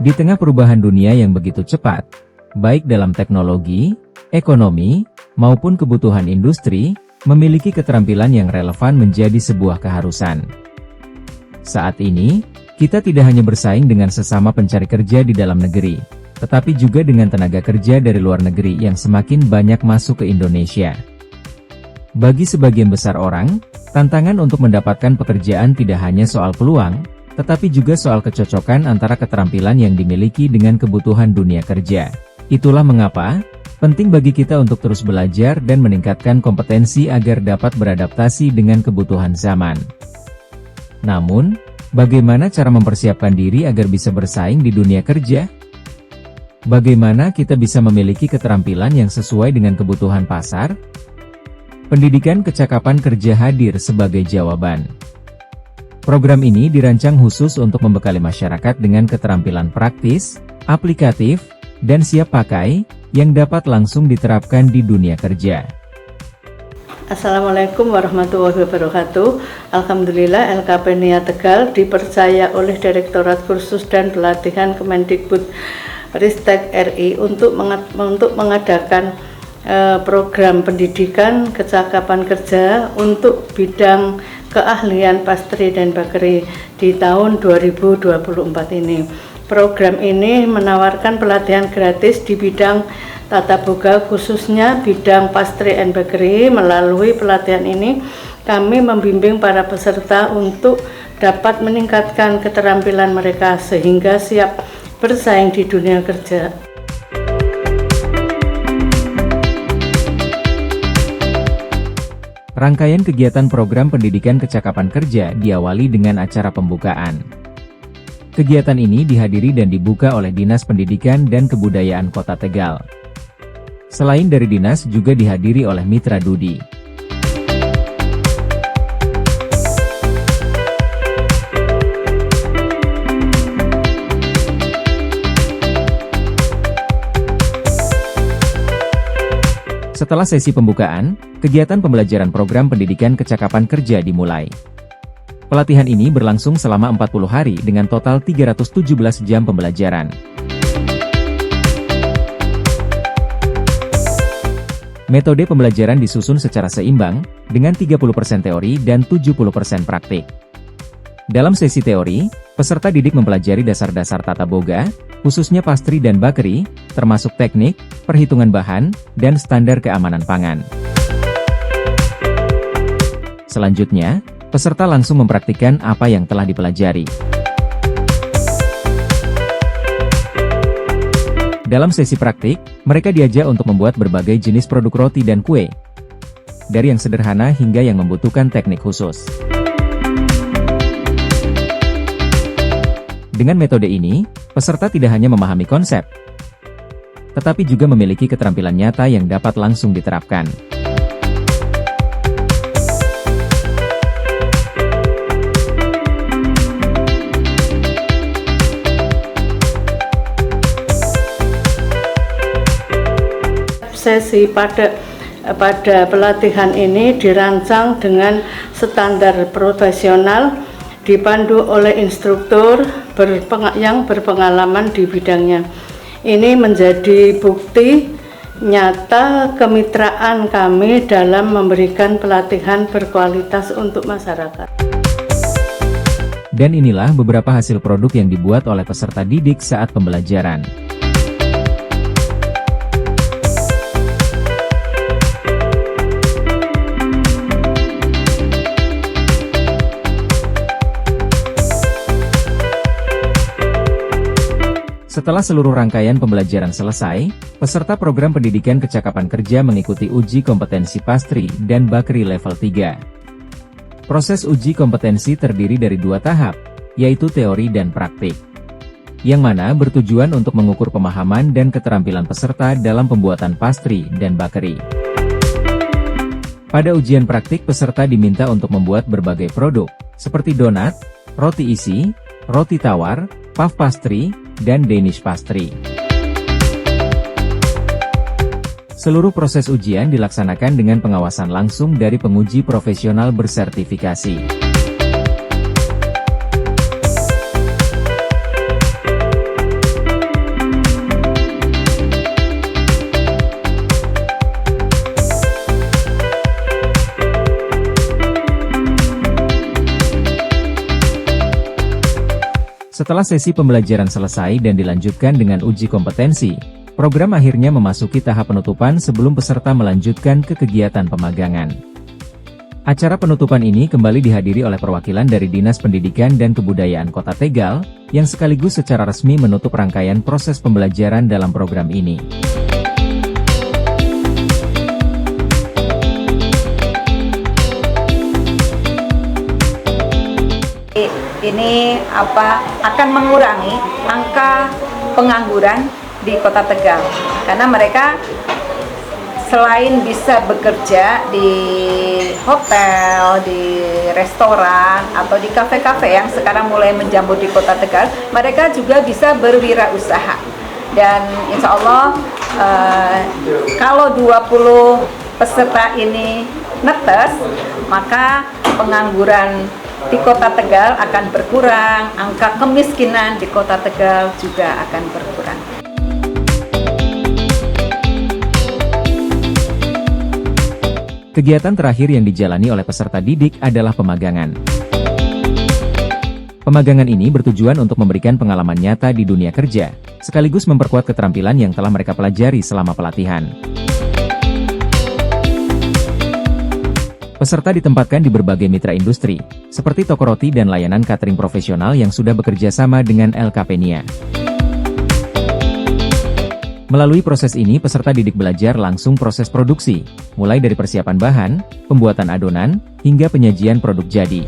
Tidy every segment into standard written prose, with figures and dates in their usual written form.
Di tengah perubahan dunia yang begitu cepat, baik dalam teknologi, ekonomi, maupun kebutuhan industri, memiliki keterampilan yang relevan menjadi sebuah keharusan. Saat ini, kita tidak hanya bersaing dengan sesama pencari kerja di dalam negeri, tetapi juga dengan tenaga kerja dari luar negeri yang semakin banyak masuk ke Indonesia. Bagi sebagian besar orang, tantangan untuk mendapatkan pekerjaan tidak hanya soal peluang, tetapi juga soal kecocokan antara keterampilan yang dimiliki dengan kebutuhan dunia kerja. Itulah mengapa penting bagi kita untuk terus belajar dan meningkatkan kompetensi agar dapat beradaptasi dengan kebutuhan zaman. Namun, bagaimana cara mempersiapkan diri agar bisa bersaing di dunia kerja? Bagaimana kita bisa memiliki keterampilan yang sesuai dengan kebutuhan pasar? Pendidikan kecakapan kerja hadir sebagai jawaban. Program ini dirancang khusus untuk membekali masyarakat dengan keterampilan praktis, aplikatif, dan siap pakai, yang dapat langsung diterapkan di dunia kerja. Assalamualaikum warahmatullahi wabarakatuh. Alhamdulillah LKP NIA Tegal dipercaya oleh Direktorat Kursus dan Pelatihan Kemendikbud Ristek RI untuk mengadakan program pendidikan kecakapan kerja untuk bidang keahlian pastry dan bakery di tahun 2024 ini. Program ini menawarkan pelatihan gratis di bidang tata boga, khususnya bidang pastry and bakery. Melalui pelatihan ini, kami membimbing para peserta untuk dapat meningkatkan keterampilan mereka sehingga siap bersaing di dunia kerja. Rangkaian kegiatan program pendidikan kecakapan kerja diawali dengan acara pembukaan. Kegiatan ini dihadiri dan dibuka oleh Dinas Pendidikan dan Kebudayaan Kota Tegal. Selain dari dinas juga dihadiri oleh Mitra Dudi. Setelah sesi pembukaan, kegiatan pembelajaran program pendidikan kecakapan kerja dimulai. Pelatihan ini berlangsung selama 40 hari dengan total 317 jam pembelajaran. Metode pembelajaran disusun secara seimbang, dengan 30% teori dan 70% praktik. Dalam sesi teori, peserta didik mempelajari dasar-dasar tata boga, khususnya pastry dan bakery, termasuk teknik, perhitungan bahan, dan standar keamanan pangan. Selanjutnya, peserta langsung mempraktikkan apa yang telah dipelajari. Dalam sesi praktik, mereka diajak untuk membuat berbagai jenis produk roti dan kue, dari yang sederhana hingga yang membutuhkan teknik khusus. Dengan metode ini, peserta tidak hanya memahami konsep, tetapi juga memiliki keterampilan nyata yang dapat langsung diterapkan. Sesi pada pelatihan ini dirancang dengan standar profesional, dipandu oleh instruktur yang berpengalaman di bidangnya. Ini menjadi bukti nyata kemitraan kami dalam memberikan pelatihan berkualitas untuk masyarakat. Dan inilah beberapa hasil produk yang dibuat oleh peserta didik saat pembelajaran. Setelah seluruh rangkaian pembelajaran selesai, peserta program pendidikan kecakapan kerja mengikuti uji kompetensi pastry dan bakery level 3. Proses uji kompetensi terdiri dari 2 tahap, yaitu teori dan praktik, yang mana bertujuan untuk mengukur pemahaman dan keterampilan peserta dalam pembuatan pastry dan bakery. Pada ujian praktik, peserta diminta untuk membuat berbagai produk, seperti donat, roti isi, roti tawar, puff pastry, dan Danish pastry. Seluruh proses ujian dilaksanakan dengan pengawasan langsung dari penguji profesional bersertifikasi. Setelah sesi pembelajaran selesai dan dilanjutkan dengan uji kompetensi, program akhirnya memasuki tahap penutupan sebelum peserta melanjutkan ke kegiatan pemagangan. Acara penutupan ini kembali dihadiri oleh perwakilan dari Dinas Pendidikan dan Kebudayaan Kota Tegal, yang sekaligus secara resmi menutup rangkaian proses pembelajaran dalam program ini. Ini akan mengurangi angka pengangguran di Kota Tegal, karena mereka selain bisa bekerja di hotel, di restoran, atau di kafe-kafe yang sekarang mulai menjamur di Kota Tegal, mereka juga bisa berwirausaha. Dan insya Allah kalau 20 peserta ini netes, maka pengangguran di Kota Tegal akan berkurang, angka kemiskinan di Kota Tegal juga akan berkurang. Kegiatan terakhir yang dijalani oleh peserta didik adalah pemagangan. Pemagangan ini bertujuan untuk memberikan pengalaman nyata di dunia kerja, sekaligus memperkuat keterampilan yang telah mereka pelajari selama pelatihan. Peserta ditempatkan di berbagai mitra industri, seperti toko roti dan layanan catering profesional yang sudah bekerja sama dengan LKP NIA. Melalui proses ini peserta didik belajar langsung proses produksi, mulai dari persiapan bahan, pembuatan adonan, hingga penyajian produk jadi.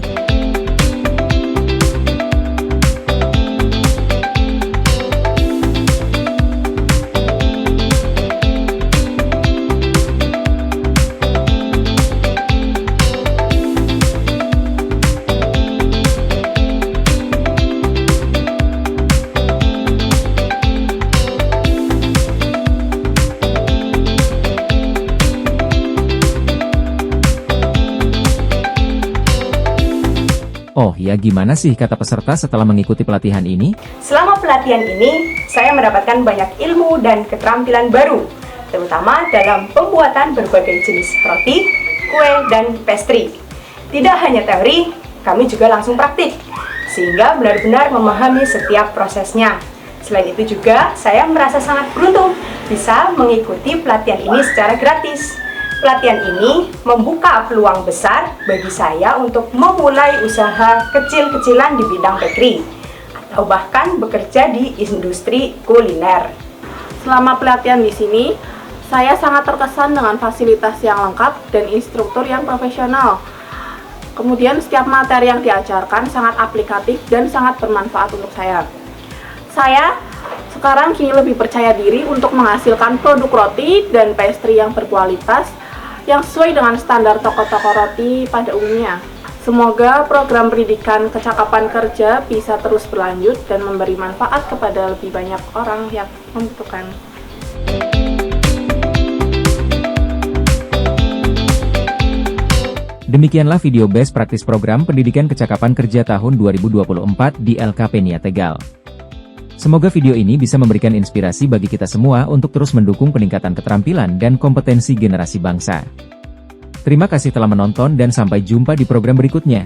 Oh ya, gimana sih kata peserta setelah mengikuti pelatihan ini? Selama pelatihan ini, saya mendapatkan banyak ilmu dan keterampilan baru, terutama dalam pembuatan berbagai jenis roti, kue, dan pastry. Tidak hanya teori, kami juga langsung praktik, sehingga benar-benar memahami setiap prosesnya. Selain itu juga, saya merasa sangat beruntung bisa mengikuti pelatihan ini secara gratis. Pelatihan ini membuka peluang besar bagi saya untuk memulai usaha kecil-kecilan di bidang bakery atau bahkan bekerja di industri kuliner. Selama pelatihan di sini, saya sangat terkesan dengan fasilitas yang lengkap dan instruktur yang profesional. Kemudian setiap materi yang diajarkan sangat aplikatif dan sangat bermanfaat untuk saya. Saya sekarang kini lebih percaya diri untuk menghasilkan produk roti dan pastry yang berkualitas yang sesuai dengan standar toko-toko roti pada umumnya. Semoga program pendidikan kecakapan kerja bisa terus berlanjut dan memberi manfaat kepada lebih banyak orang yang membutuhkan. Demikianlah video best practice program pendidikan kecakapan kerja tahun 2024 di LKP NIA Tegal. Semoga video ini bisa memberikan inspirasi bagi kita semua untuk terus mendukung peningkatan keterampilan dan kompetensi generasi bangsa. Terima kasih telah menonton dan sampai jumpa di program berikutnya.